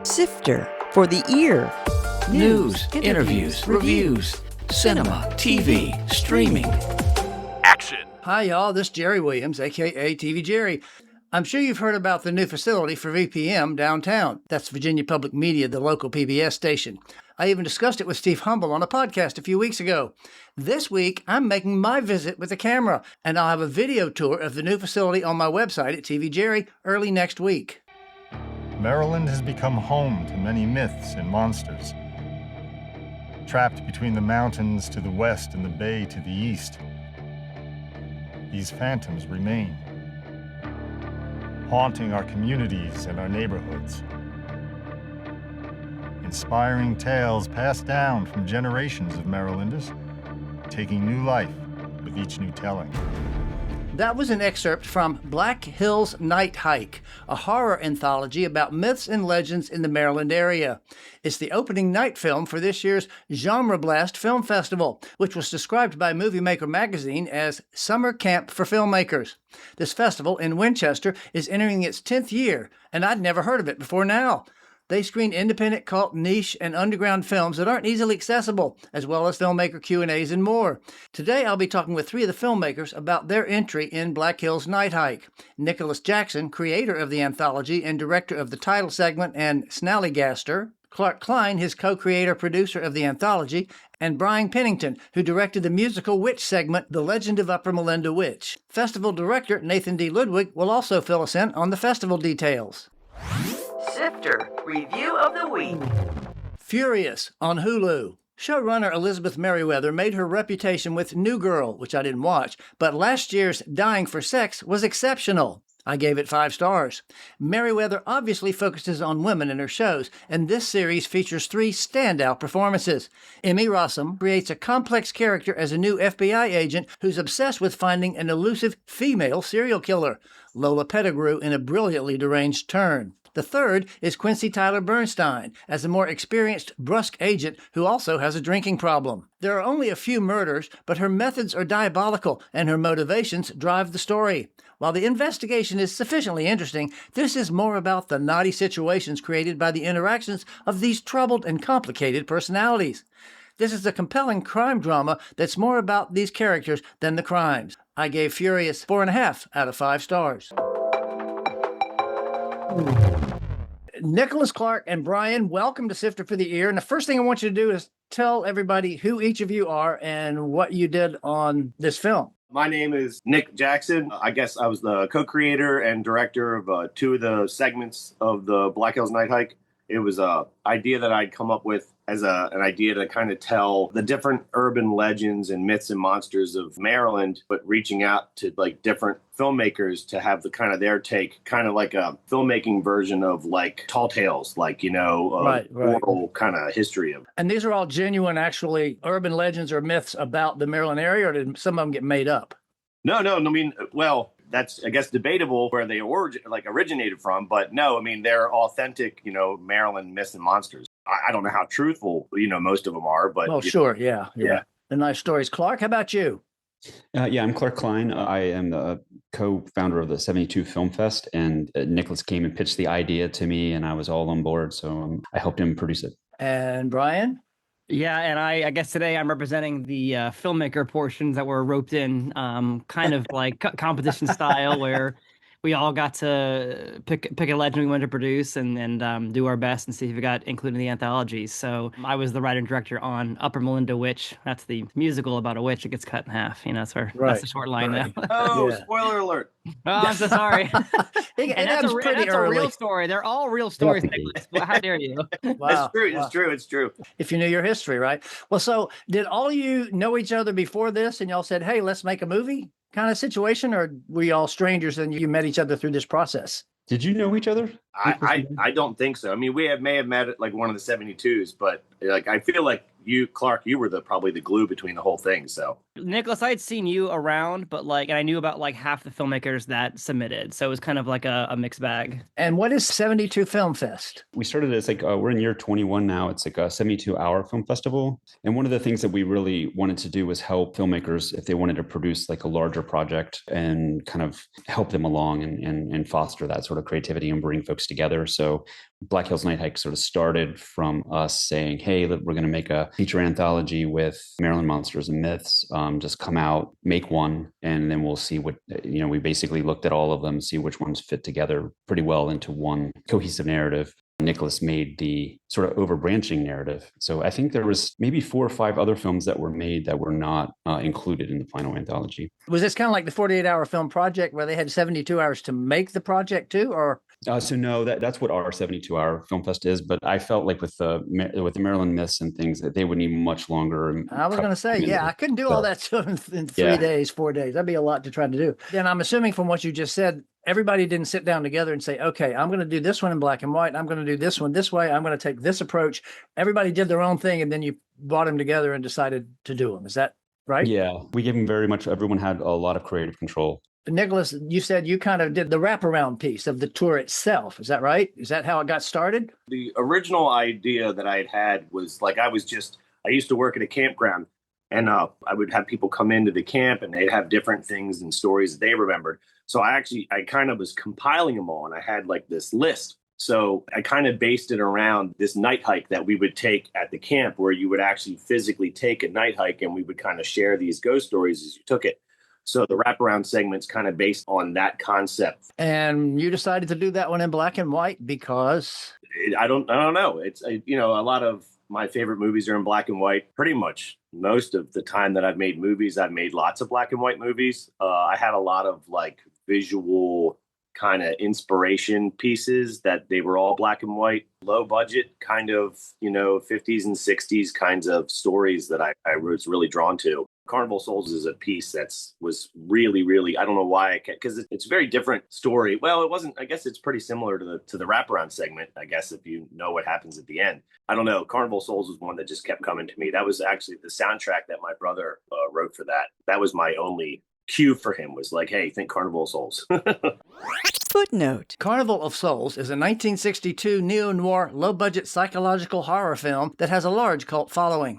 Sifter for the ear. News, interviews, reviews, cinema, TV, streaming. Action. Hi, y'all. This is Jerry Williams, a.k.a. TV Jerry. I'm sure you've heard about the new facility for VPM downtown. That's Virginia Public Media, the local PBS station. I even discussed it with Steve Humble on a podcast a few weeks ago. This week, I'm making my visit with a camera, and I'll have a video tour of the new facility on my website at TV Jerry early next week. Maryland has become home to many myths and monsters. Trapped between the mountains to the west and the bay to the east, these phantoms remain, haunting our communities and our neighborhoods. Inspiring tales passed down from generations of Marylanders, taking new life with each new telling. That was an excerpt from Black Hills Night Hike, a horror anthology about myths and legends in the Maryland area. It's the opening night film for this year's GenreBlast Film Festival, which was described by Movie Maker magazine as summer camp for filmmakers. This festival in Winchester is entering its 10th year, and I'd never heard of it before now. They screen independent, cult, niche, and underground films that aren't easily accessible, as well as filmmaker Q&As and more. Today, I'll be talking with three of the filmmakers about their entry in Black Hills Night Hike. Nickolas Jackson, creator of the anthology and director of the title segment and Snallygaster. Kline, his co-creator, producer of the anthology, and Brian Pennington, who directed the musical witch segment, The Legend of Upper Melinda Witch. Festival director Nathan D. Ludwig will also fill us in on the festival details. Sifter Review of the Week. Furious on Hulu. Showrunner Elizabeth Merriweather made her reputation with New Girl, which I didn't watch, but last year's Dying for Sex was exceptional. I gave it 5 stars. Merriweather obviously focuses on women in her shows, and this series features 3 standout performances. Emmy Rossum creates a complex character as a new FBI agent who's obsessed with finding an elusive female serial killer. Lola Pettigrew in a brilliantly deranged turn. The third is Quincy Tyler Bernstein as a more experienced, brusque agent who also has a drinking problem. There are only a few murders, but her methods are diabolical and her motivations drive the story. While the investigation is sufficiently interesting, this is more about the knotty situations created by the interactions of these troubled and complicated personalities. This is a compelling crime drama that's more about these characters than the crimes. I gave Furious 4.5 out of 5 stars. Nickolas, Clark, and Brian, welcome to Sifter for the Ear. And the first thing I want you to do is tell everybody who each of you are and what you did on this film. My name is Nick Jackson. I guess I was the co-creator and director of 2 of the segments of the Black Hills Night Hike. It was an idea that I'd come up with as an idea to kind of tell the different urban legends and myths and monsters of Maryland, but reaching out to like different filmmakers to have the kind of their take, kind of like a filmmaking version of like Tall Tales, like, you know, oral kind of history of. And these are all genuine, actually, urban legends or myths about the Maryland area, or did some of them get made up? No, I mean, well, that's, I guess, debatable where they originated from. But no, I mean, they're authentic, you know, Maryland myths and monsters. I don't know how truthful, you know, most of them are. But well, sure. Yeah. The nice stories. Clark, how about you? I'm Clark Kline. I am the co-founder of the 72 Film Fest. And Nickolas came and pitched the idea to me, and I was all on board. So I helped him produce it. And Brian? Yeah, and I guess today I'm representing the filmmaker portions that were roped in, kind of like competition style, where we all got to pick a legend we wanted to produce and do our best and see if we got included in the anthology. So I was the writer and director on Upper Melinda Witch. That's the musical about a witch that gets cut in half. You know, that's the short line now. Oh, yeah. Spoiler alert. Oh, I'm so sorry. And that's a real story. They're all real stories, Nickolas. Well, how dare you? Wow. It's true. If you knew your history, right? Well, so did all of you know each other before this and y'all said, hey, let's make a movie kind of situation, or were you all strangers and you met each other through this process? Did you know each other? I don't think so. I mean, we may have met at like one of the 72s, but like I feel like you, Clark, you were probably the glue between the whole thing. So Nickolas, I'd seen you around, but and I knew about half the filmmakers that submitted. So it was kind of like a mixed bag. And what is 72 Film Fest? We started as we're in year 21 now. It's like a 72-hour film festival. And one of the things that we really wanted to do was help filmmakers if they wanted to produce a larger project and kind of help them along and foster that sort of creativity and bring folks together. So Black Hills Night Hike sort of started from us saying, hey, we're going to make a feature anthology with Maryland monsters and myths. Just come out, make one, and then we'll see what, we basically looked at all of them, see which ones fit together pretty well into one cohesive narrative. Nickolas made the sort of overbranching narrative. So I think there was maybe 4 or 5 other films that were made that were not included in the final anthology. Was this kind of like the 48-hour film project where they had 72 hours to make the project too, or? So no, that's what our 72-hour film fest is. But I felt like with the Maryland myths and things that they would need much longer. I was going to say, I couldn't do all that stuff in 3 days, 4 days. That'd be a lot to try to do. And I'm assuming from what you just said, everybody didn't sit down together and say, okay, I'm going to do this one in black and white. I'm going to do this one this way. I'm going to take this approach. Everybody did their own thing, and then you brought them together and decided to do them. Is that right? Yeah, we gave them everyone had a lot of creative control. Nickolas, you said you kind of did the wraparound piece of the tour itself. Is that right? Is that how it got started? The original idea that I had was I used to work at a campground, and I would have people come into the camp and they'd have different things and stories that they remembered. So I kind of was compiling them all, and I had this list. So I kind of based it around this night hike that we would take at the camp, where you would actually physically take a night hike and we would kind of share these ghost stories as you took it. So the wraparound segment's kind of based on that concept. And you decided to do that one in black and white because? I don't know. It's, a lot of my favorite movies are in black and white. Pretty much most of the time that I've made movies, I've made lots of black and white movies. I had a lot of visual kind of inspiration pieces that they were all black and white, low budget kind of, 50s and 60s kinds of stories that I was really drawn to. Carnival Souls is a piece was really, really, I don't know why, because it's a very different story. Well, it wasn't, I guess it's pretty similar to the wraparound segment, I guess, if you know what happens at the end. I don't know. Carnival Souls was one that just kept coming to me. That was actually the soundtrack that my brother wrote for that. That was my only cue for him, was hey, think Carnival Souls. Footnote. Carnival of Souls is a 1962 neo-noir, low-budget psychological horror film that has a large cult following.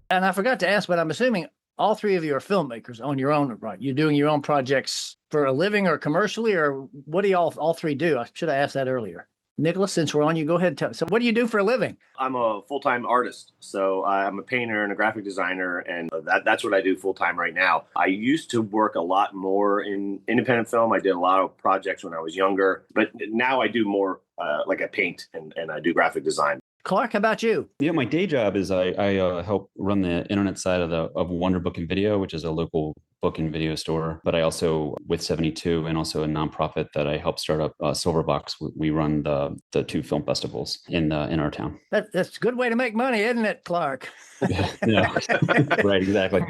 And I forgot to ask, but I'm assuming all 3 of you are filmmakers on your own, right? You're doing your own projects for a living or commercially, or what do y'all all 3 do? I should have asked that earlier. Nickolas, since we're on, you go ahead and tell. So what do you do for a living? I'm a full-time artist. So I'm a painter and a graphic designer, and that's what I do full-time right now. I used to work a lot more in independent film. I did a lot of projects when I was younger, but now I do more I paint and I do graphic design. Clark, how about you? Yeah, my day job is I help run the internet side of Wonder Book and Video, which is a local book and video store. But I also, with 72 and also a nonprofit that I help start up, Silverbox, we run the 2 film festivals in our town. That's a good way to make money, isn't it, Clark? Yeah, right, exactly.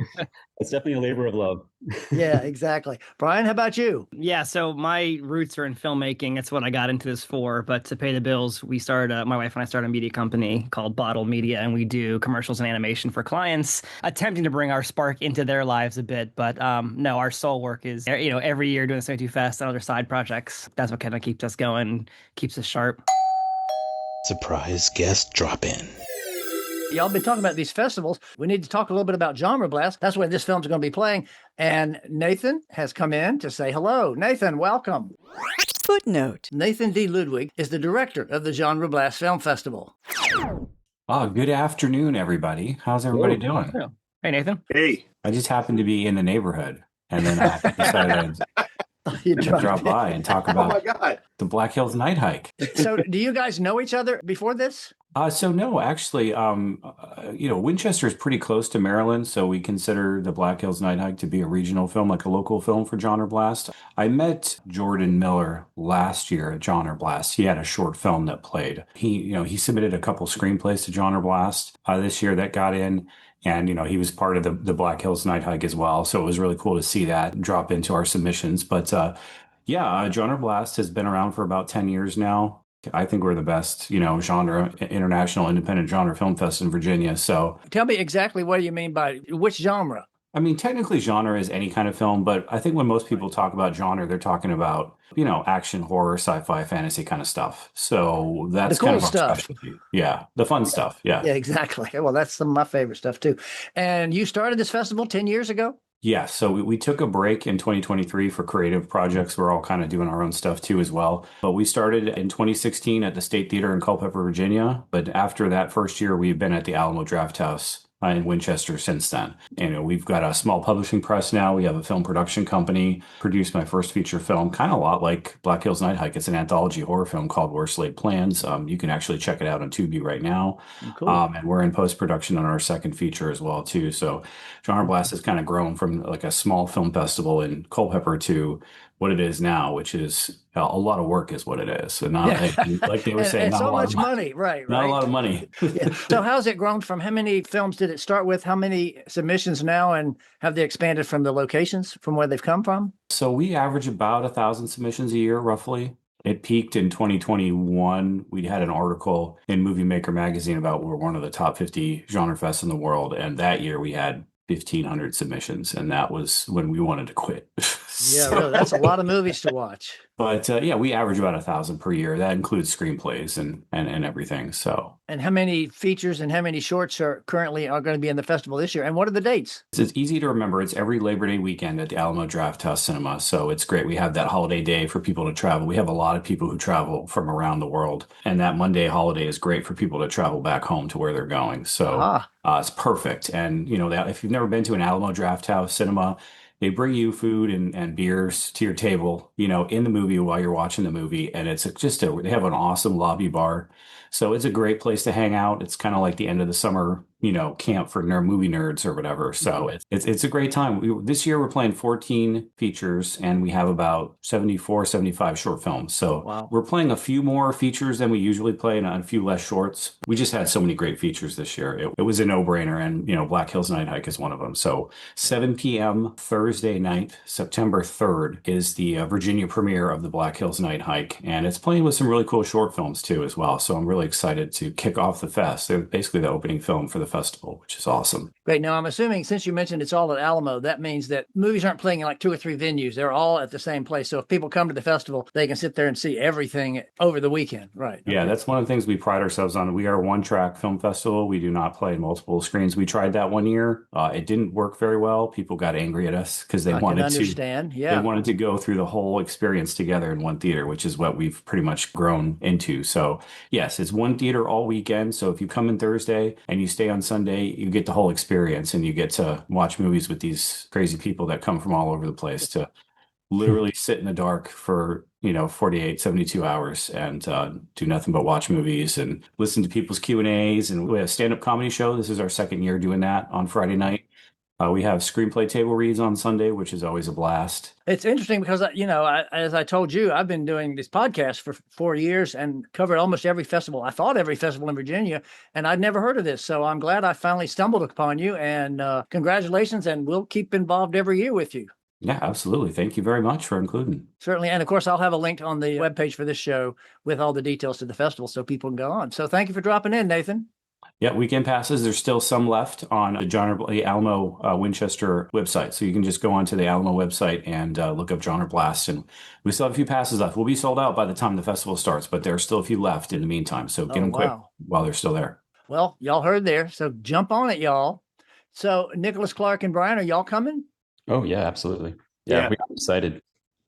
It's definitely a labor of love. Yeah, exactly. Brian, how about you? Yeah, so my roots are in filmmaking. That's what I got into this for. But to pay the bills, we started, my wife and I started a media company called Bottle Media, and we do commercials and animation for clients, attempting to bring our spark into their lives a bit. But no, our soul work is, every year doing the 72 Fest and other side projects. That's what kind of keeps us going, keeps us sharp. Surprise guest drop in. Y'all been talking about these festivals. We need to talk a little bit about GenreBlast. That's where this film's going to be playing. And Nathan has come in to say hello. Nathan, welcome. Footnote. Nathan D. Ludwig is the director of the GenreBlast Film Festival. Oh, good afternoon, everybody. How's everybody doing? Hey, Nathan. Hey. I just happened to be in the neighborhood, and then I decided to drop by and talk about Oh my God. the Black Hills Night Hike. So do you guys know each other before this? So no, actually, Winchester is pretty close to Maryland, so we consider the Black Hills Night Hike to be a regional film, like a local film for GenreBlast. I met Jordan Miller last year at GenreBlast. He had a short film that played. He submitted a couple screenplays to GenreBlast this year that got in. And, he was part of the Black Hills Night Hike as well. So it was really cool to see that drop into our submissions. But GenreBlast has been around for about 10 years now. I think we're the best, international independent genre film fest in Virginia. So tell me exactly what you mean by which genre? I mean, technically, genre is any kind of film, but I think when most people talk about genre, they're talking about, action, horror, sci-fi, fantasy kind of stuff. So The that's kind cool of our stuff. specialty. Yeah, the fun stuff. Yeah. Yeah, exactly. Well, that's some of my favorite stuff too. And you started this festival 10 years ago? Yeah, so we took a break in 2023 for creative projects. We're all kind of doing our own stuff too as well. But we started in 2016 at the State Theater in Culpeper, Virginia. But after that first year, we've been at the Alamo Drafthouse in Winchester since then. We've got a small publishing press now. We have a film production company. Produced my first feature film, kind of a lot like Black Hills Night Hike. It's an anthology horror film called Worst Laid Plans. You can actually check it out on Tubi right now. Cool. And we're in post-production on our second feature as well too. So GenreBlast has kind of grown from like a small film festival in Culpeper to what it is now, which is a lot of work is what it is. And not like they were saying, and not so a lot much of money, right? Not a lot of money. Yeah. So how's it grown from how many films did it start with? How many submissions now? And have they expanded from the locations from where they've come from? So we average about 1,000 submissions a year, roughly. It peaked in 2021. We had an article in Movie Maker magazine about we're one of the top 50 genre fests in the world. And that year we had 1,500 submissions. And that was when we wanted to quit. Yeah, really. That's a lot of movies to watch. But yeah, we average about 1,000 per year. That includes screenplays and everything. So, and how many features and how many shorts are going to be in the festival this year? And what are the dates? It's easy to remember. It's every Labor Day weekend at the Alamo Drafthouse Cinema. So it's great. We have that holiday day for people to travel. We have a lot of people who travel from around the world. And that Monday holiday is great for people to travel back home to where they're going. So it's perfect. And, that if you've never been to an Alamo Drafthouse Cinema, they bring you food and beers to your table, in the movie while you're watching the movie. And it's they have an awesome lobby bar. So it's a great place to hang out. It's kind of like the end of the summer, camp for movie nerds or whatever. So it's a great time. This year we're playing 14 features and we have about 74, 75 short films. So we're playing a few more features than we usually play and a few less shorts. We just had so many great features this year. It was a no-brainer, and Black Hills Night Hike is one of them. So 7 p.m. Thursday night, September 3rd is the Virginia premiere of the Black Hills Night Hike, and it's playing with some really cool short films too as well. So I'm really excited to kick off the fest. They're basically the opening film for the festival, which is awesome. Great. Now, I'm assuming since you mentioned it's all at Alamo, that means that movies aren't playing in like 2 or 3 venues. They're all at the same place. So if people come to the festival, they can sit there and see everything over the weekend. Right. Yeah, that's one of the things we pride ourselves on. We are a one-track film festival. We do not play multiple screens. We tried that one year. It didn't work very well. People got angry at us because they wanted to go through the whole experience together in one theater, which is what we've pretty much grown into. So yes, it's one theater all weekend. So if you come in Thursday and you stay on Sunday, you get the whole experience and you get to watch movies with these crazy people that come from all over the place to literally sit in the dark for 48, 72 hours and do nothing but watch movies and listen to people's Q&As. And we have a stand-up comedy show. This is our second year doing that on Friday night. We have screenplay table reads on Sunday, which is always a blast. It's interesting because, as I told you, I've been doing this podcast for 4 years and covered almost every festival. I thought every festival in Virginia, and I'd never heard of this. So I'm glad I finally stumbled upon you, and congratulations, and we'll keep involved every year with you. Yeah, absolutely. Thank you very much for including. Certainly. And of course, I'll have a link on the webpage for this show with all the details to the festival so people can go on. So thank you for dropping in, Nathan. Yeah, weekend passes. There's still some left on the Alamo Winchester website. So you can just go onto the Alamo website and look up GenreBlast. And we still have a few passes left. We'll be sold out by the time the festival starts, but there are still a few left in the meantime. So get them quick while they're still there. Well, y'all heard there. So jump on it, y'all. So Nickolas, Clark, and Brian, are y'all coming? Oh, yeah, absolutely. Yeah. We're excited.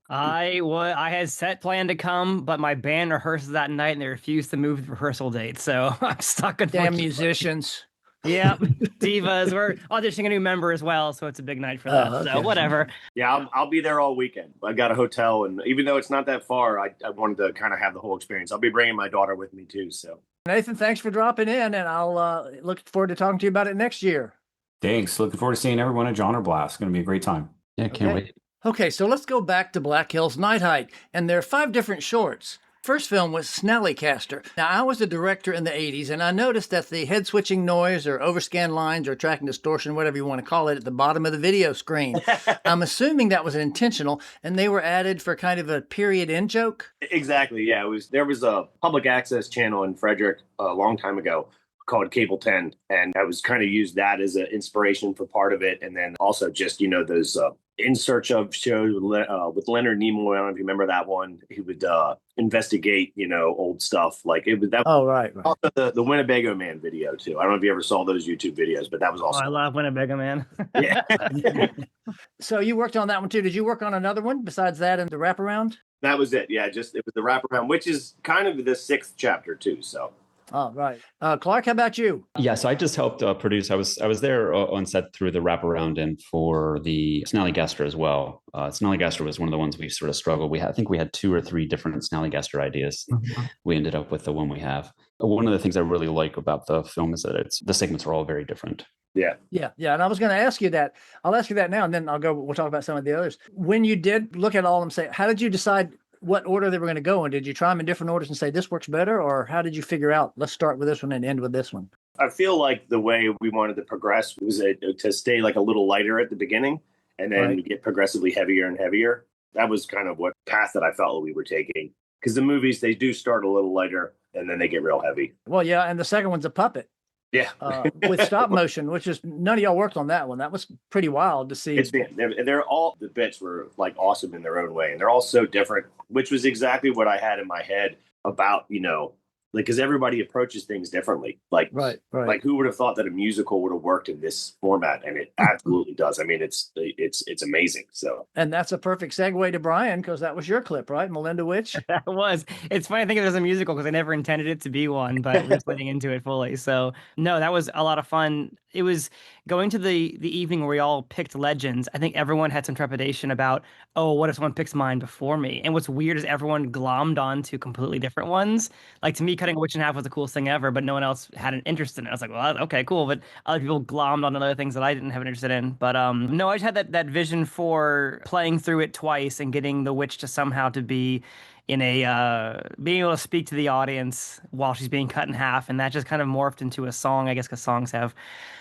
I had set plan to come, but my band rehearsed that night and they refused to move the rehearsal date. So I'm stuck. Damn musicians. Yeah, divas. We're auditioning a new member as well, so it's a big night for that. Okay. So whatever. Yeah, I'll be there all weekend. I got a hotel, and even though it's not that far, I wanted to kind of have the whole experience. I'll be bringing my daughter with me too. So Nathan, thanks for dropping in, and I'll look forward to talking to you about it next year. Thanks. Looking forward to seeing everyone at GenreBlast. It's going to be a great time. Yeah, can't wait. Okay, so let's go back to Black Hills Night Hike, and there are 5 different shorts. First film was Snallycaster. Now, I was a director in the 80s, and I noticed that the head-switching noise or overscan lines or tracking distortion, whatever you want to call it, at the bottom of the video screen. I'm assuming that was intentional, and they were added for kind of a period in joke? Exactly, yeah. There was a public access channel in Frederick a long time ago called Cable 10. And I was kind of used that as an inspiration for part of it. And then also just, those In Search of shows with Leonard Nimoy. I don't know if you remember that one. He would investigate, old stuff. Like it was that. Oh, right. Also the Winnebago Man video too. I don't know if you ever saw those YouTube videos, but that was also. I love Winnebago Man. Yeah. So you worked on that one too. Did you work on another one besides that and the wraparound? That was it. Yeah, it was the wraparound, which is kind of the 6th chapter too. So. Oh, right. Clark, how about you? Yeah, so I just helped produce. I was there on set through the wraparound and for the Snallygaster as well. Snallygaster was one of the ones we sort of struggled. I think we had 2 or 3 different Snallygaster ideas. Mm-hmm. We ended up with the one we have. One of the things I really like about the film is that the segments are all very different. Yeah. And I was going to ask you that. I'll ask you that now, and then we'll talk about some of the others. When you did look at all of them, say, how did you decide what order they were going to go in? Did you try them in different orders and say this works better, or how did you figure out let's start with this one and end with this one? I feel like the way we wanted to progress was to stay like a little lighter at the beginning and then get progressively heavier and heavier. That was kind of what path that I felt we were taking, because the movies, they do start a little lighter and then they get real heavy. Well, yeah, and the second one's a puppet. Yeah. With stop motion, which is none of y'all worked on that one. That was pretty wild to see. They're all, the bits were like awesome in their own way, and they're all so different, which was exactly what I had in my head about, because everybody approaches things differently. Like, right. Like who would have thought that a musical would have worked in this format? And it absolutely does. I mean, it's amazing. So, and that's a perfect segue to Brian, because that was your clip, right? Melinda Witch. That was. It's funny to think of it as a musical because I never intended it to be one, but we're getting into it fully. So no, that was a lot of fun. It was going to the evening where we all picked legends. I think everyone had some trepidation about, oh, what if someone picks mine before me? And what's weird is everyone glommed onto completely different ones. Like, to me, cutting a witch in half was the coolest thing ever, but no one else had an interest in it. I was like, well, okay, cool. But other people glommed on other things that I didn't have an interest in. But no, I just had that vision for playing through it twice and getting the witch to somehow to be in a being able to speak to the audience while she's being cut in half, and that just kind of morphed into a song, I guess, because songs have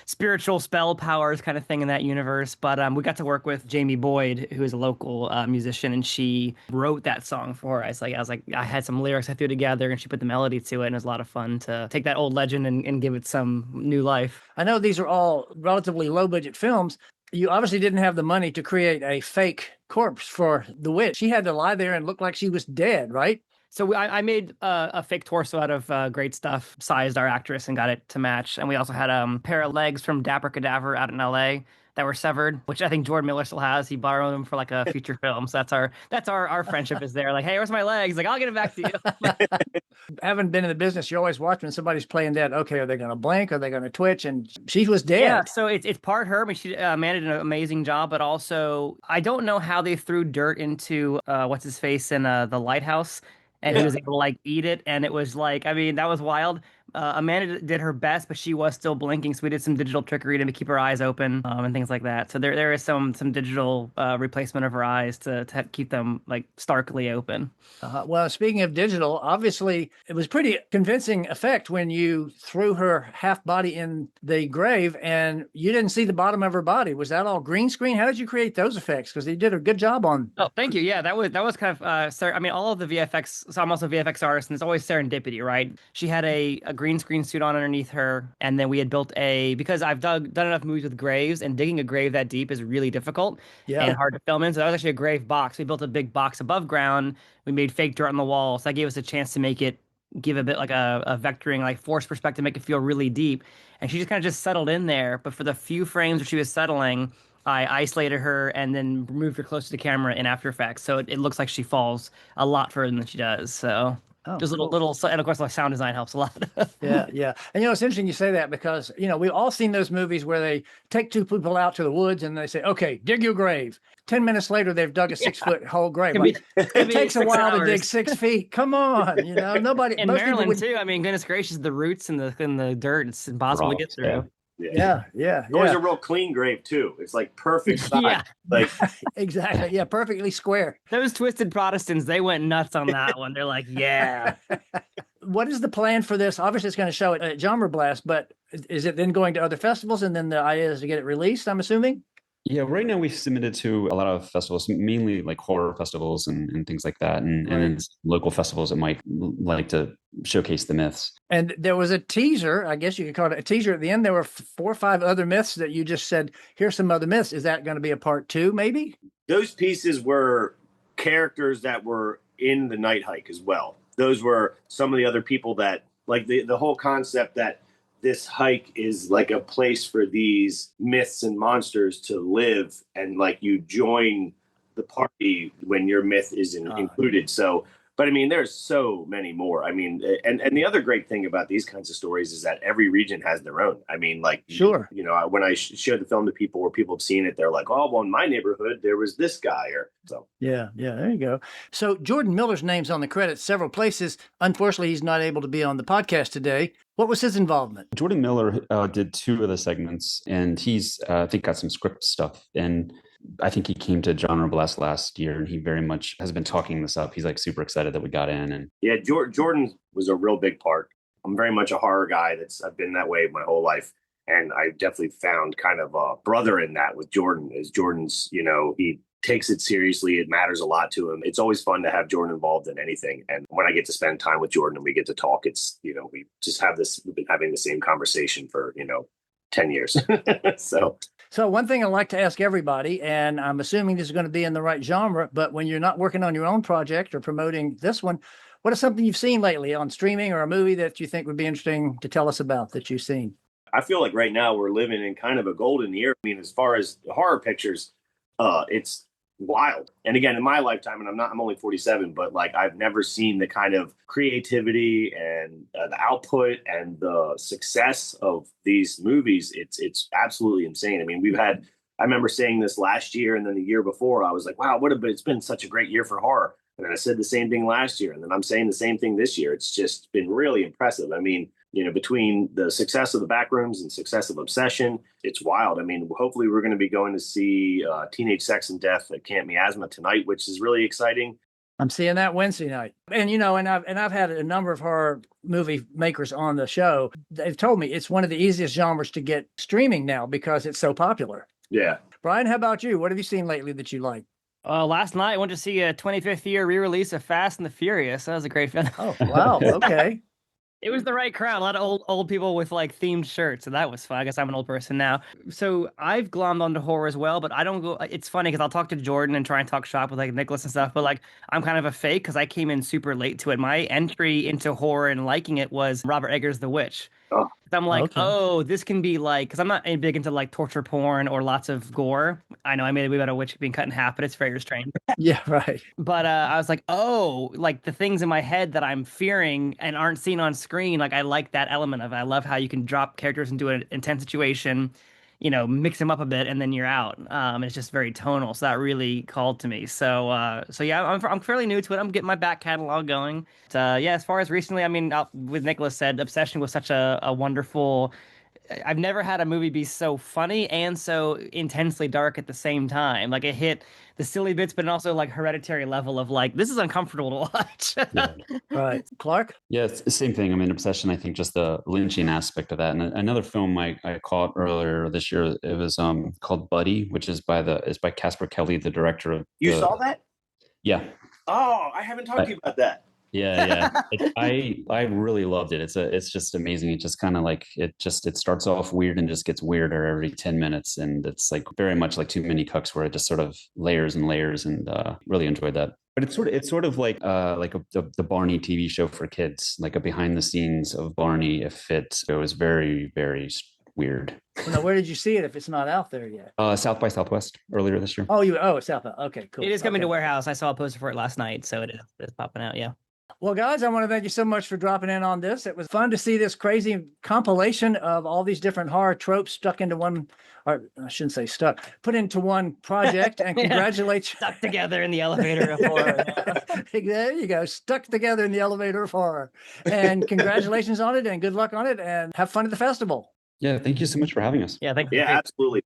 spiritual spell powers kind of thing in that universe. But we got to work with Jamie Boyd, who is a local musician, and she wrote that song for us. I had some lyrics I threw together, and she put the melody to it, and it was a lot of fun to take that old legend and give it some new life. I know these are all relatively low budget films. You obviously didn't have the money to create a fake corpse for the witch. She had to lie there and look like she was dead, right? So I made a fake torso out of great stuff, sized our actress and got it to match. And we also had a pair of legs from Dapper Cadaver out in LA that were severed, which I think Jordan Miller still has. He borrowed them for like a future film. So that's our friendship is there. Like, hey, where's my legs? Like, I'll get it back to you. Having been in the business, you always watch when somebody's playing dead. Okay, are they going to blink? Are they going to twitch? And she was dead. Yeah, so it's part her. I mean, she managed an amazing job, but also I don't know how they threw dirt into what's his face in the lighthouse, and he was able to like eat it, and it was like, I mean, that was wild. Amanda did her best, but she was still blinking, so we did some digital trickery to keep her eyes open and things like that. So there is some digital replacement of her eyes to keep them like starkly open. Well, speaking of digital, obviously it was pretty convincing effect when you threw her half body in the grave and you didn't see the bottom of her body. Was that all green screen? How did you create those effects? Because you did a good job on. Oh, thank you. Yeah, that was kind of I mean, all of the VFX. So I'm also a VFX artist, and it's always serendipity, right? She had a green screen suit on underneath her, and then we had built because I've done enough movies with graves, and digging a grave that deep is really difficult and hard to film in. So that was actually a grave box. We built a big box above ground. We made fake dirt on the wall, so that gave us a chance to give a bit like a vectoring, like force perspective, make it feel really deep. And she just kind of just settled in there. But for the few frames where she was settling, I isolated her and then moved her close to the camera in After Effects, so it looks like she falls a lot further than she does. So. Just cool. little, and of course, like sound design helps a lot. Yeah. And it's interesting you say that because, we've all seen those movies where they take two people out to the woods and they say, okay, dig your grave. 10 minute later, they've dug a 6-foot whole grave. It takes a while to dig 6 feet. Come on, nobody. In Maryland too. I mean, goodness gracious, the roots in the dirt, it's impossible to get through. Yeah. Always a real clean grave too. It's like perfect size. Yeah. Like exactly. Yeah, perfectly square. Those twisted Protestants, they went nuts on that one. They're like, yeah. What is the plan for this? Obviously, it's going to show it at GenreBlast, but is it then going to other festivals and then the idea is to get it released, I'm assuming? Yeah, right now we've submitted to a lot of festivals, mainly like horror festivals and things like that, Right. and then local festivals that might like to showcase the myths. And there was a teaser, I guess you could call it a teaser at the end. There were 4 or 5 other myths that you just said, here's some other myths. Is that going to be a part 2, maybe? Those pieces were characters that were in the night hike as well. Those were some of the other people that, like, the whole concept that this hike is like a place for these myths and monsters to live, and like you join the party when your myth is included. So, but I mean, there's so many more. I mean, and the other great thing about these kinds of stories is that every region has their own. I mean, like, Sure. you know, when I showed the film to people where people have seen it, they're like, oh, well, in my neighborhood, there was this guy, or so. Yeah, there you go. So Jordan Miller's name's on the credits several places. Unfortunately, he's not able to be on the podcast today. What was his involvement? Jordan Miller did 2 of the segments, and he's I think got some script stuff. And I think he came to GenreBlast last year, and he very much has been talking this up. He's like super excited that we got in. And yeah, Jordan was a real big part. I'm very much a horror guy. I've been that way my whole life. And I definitely found kind of a brother in that with Jordan. As Jordan's, you know, he takes it seriously. It matters a lot to him. It's always fun to have Jordan involved in anything. And when I get to spend time with Jordan and we get to talk, it's, you know, we've been having the same conversation for, 10 years. So one thing I like to ask everybody, and I'm assuming this is going to be in the right genre, but when you're not working on your own project or promoting this one, what is something you've seen lately on streaming or a movie that you think would be interesting to tell us about that you've seen? I feel like right now we're living in kind of a golden era. I mean, as far as horror pictures, it's wild. And again, in my lifetime, and I'm only 47, but like I've never seen the kind of creativity and the output and the success of these movies. It's absolutely insane. I mean, I remember saying this last year, and then the year before, I was like, wow, it's been such a great year for horror. And then I said the same thing last year, and then I'm saying the same thing this year. It's just been really impressive. I mean, between the success of the Backrooms and success of Obsession, it's wild. I mean, hopefully we're going to be going to see Teenage Sex and Death at Camp Miasma tonight, which is really exciting. I'm seeing that Wednesday night. And, I've had a number of horror movie makers on the show. They've told me it's one of the easiest genres to get streaming now because it's so popular. Yeah. Brian, how about you? What have you seen lately that you like? Last night I went to see a 25th year re-release of Fast and the Furious. That was a great film. Oh, wow. Okay. It was the right crowd. A lot of old people with like themed shirts, so that was fun. I guess I'm an old person now. So I've glommed onto horror as well, but I don't go. It's funny because I'll talk to Jordan and try and talk shop with like Nickolas and stuff, but like I'm kind of a fake because I came in super late to it. My entry into horror and liking it was Robert Eggers' The Witch. Oh. I'm like, Okay. oh, this can be like, because I'm not big into like torture porn or lots of gore. I know I made a movie about a witch being cut in half, but it's very restrained. Yeah, right. But I was like, oh, like the things in my head that I'm fearing and aren't seen on screen, like I like that element of it. I love how you can drop characters into an intense situation, mix them up a bit, and then you're out. And it's just very tonal, so that really called to me. So yeah, I'm fairly new to it. I'm getting my back catalog going. But, yeah, as far as recently, I mean, with Nickolas said, Obsession was such a wonderful. I've never had a movie be so funny and so intensely dark at the same time. Like it hit the silly bits, but also like Hereditary level of like, this is uncomfortable to watch. Yeah. Right. Clark? Yeah, it's the same thing. I mean, Obsession, I think just the lynching aspect of that. And another film I caught earlier this year, it was called Buddy, which is by Casper Kelly, the director of. You saw that? Yeah. Oh, I haven't talked to you about that. Yeah. I really loved it. It's just amazing. It just kind of like it starts off weird and just gets weirder every 10 minutes. And it's like very much like Too Many Cooks, where it just sort of layers and layers, and really enjoyed that. But it's sort of like the Barney TV show for kids, like a behind the scenes of Barney. If it was very, very weird. Well, now, where did you see it if it's not out there yet? South by Southwest earlier this year. It's South. Okay, cool. It is coming Okay. to Warehouse. I saw a poster for it last night, so it's popping out. Yeah. Well, guys, I want to thank you so much for dropping in on this. It was fun to see this crazy compilation of all these different horror tropes stuck into one, or I shouldn't say stuck, put into one project, and congratulate you. Stuck together in the elevator of horror. There you go, stuck together in the elevator of horror. And congratulations on it, and good luck on it, and have fun at the festival. Yeah, thank you so much for having us. Yeah, thank you. Yeah, absolutely.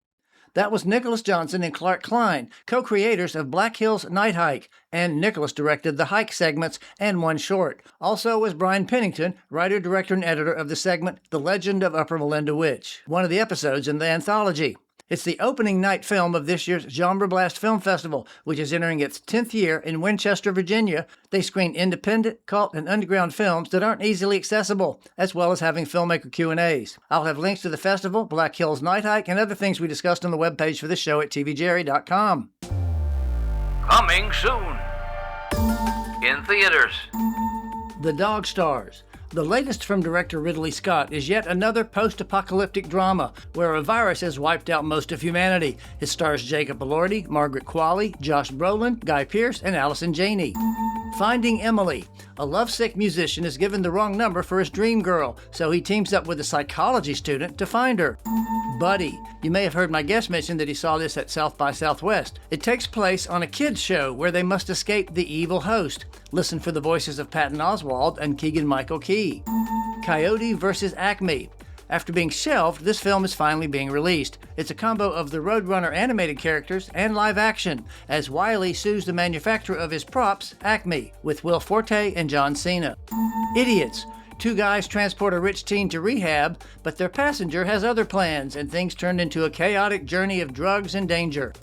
That was Nickolas Jackson and Clark Kline, co-creators of Black Hills Night Hike, and Nickolas directed the hike segments and one short. Also was Brian Pennington, writer, director, and editor of the segment The Legend of Upper Melinda Witch, one of the episodes in the anthology. It's the opening night film of this year's GenreBlast Film Festival, which is entering its 10th year in Winchester, Virginia. They screen independent, cult, and underground films that aren't easily accessible, as well as having filmmaker Q&As. I'll have links to the festival, Black Hills Night Hike, and other things we discussed on the webpage for this show at tvjerry.com. Coming soon. In theaters. The Dog Stars. The latest from director Ridley Scott is yet another post-apocalyptic drama where a virus has wiped out most of humanity. It stars Jacob Elordi, Margaret Qualley, Josh Brolin, Guy Pearce, and Allison Janney. Finding Emily. A lovesick musician is given the wrong number for his dream girl, so he teams up with a psychology student to find her. Buddy. You may have heard my guest mention that he saw this at South by Southwest. It takes place on a kids' show where they must escape the evil host. Listen for the voices of Patton Oswalt and Keegan-Michael Key. Coyote vs. Acme. After being shelved, this film is finally being released. It's a combo of the Roadrunner animated characters and live action, as Wiley sues the manufacturer of his props, Acme, with Will Forte and John Cena. Idiots. Two guys transport a rich teen to rehab, but their passenger has other plans, and things turn into a chaotic journey of drugs and danger.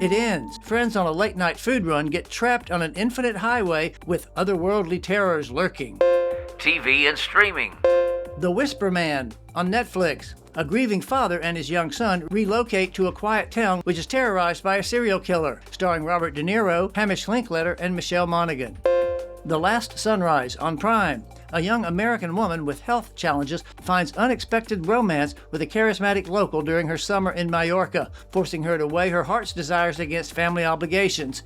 It ends. Friends on a late-night food run get trapped on an infinite highway with otherworldly terrors lurking. TV and streaming. The Whisper Man on Netflix. A grieving father and his young son relocate to a quiet town which is terrorized by a serial killer, starring Robert De Niro, Hamish Linklater, and Michelle Monaghan. The Last Sunrise on Prime. A young American woman with health challenges finds unexpected romance with a charismatic local during her summer in Mallorca, forcing her to weigh her heart's desires against family obligations.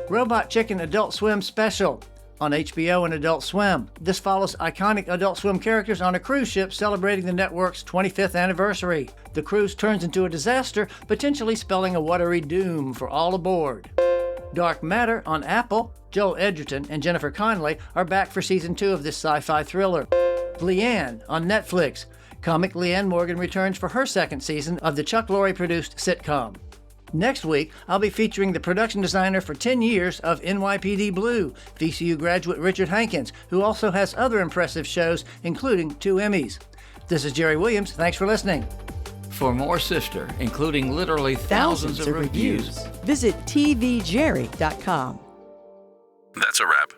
Robot Chicken Adult Swim Special on HBO and Adult Swim. This follows iconic Adult Swim characters on a cruise ship celebrating the network's 25th anniversary. The cruise turns into a disaster, potentially spelling a watery doom for all aboard. Dark Matter on Apple. Joel Edgerton and Jennifer Connelly are back for season 2 of this sci-fi thriller. Leanne on Netflix. Comic Leanne Morgan returns for her second season of the Chuck Lorre-produced sitcom. Next week, I'll be featuring the production designer for 10 years of NYPD Blue, VCU graduate Richard Hankins, who also has other impressive shows, including 2 Emmys. This is Jerry Williams. Thanks for listening. For more Sister, including literally thousands of reviews, Visit tvjerry.com. That's a wrap.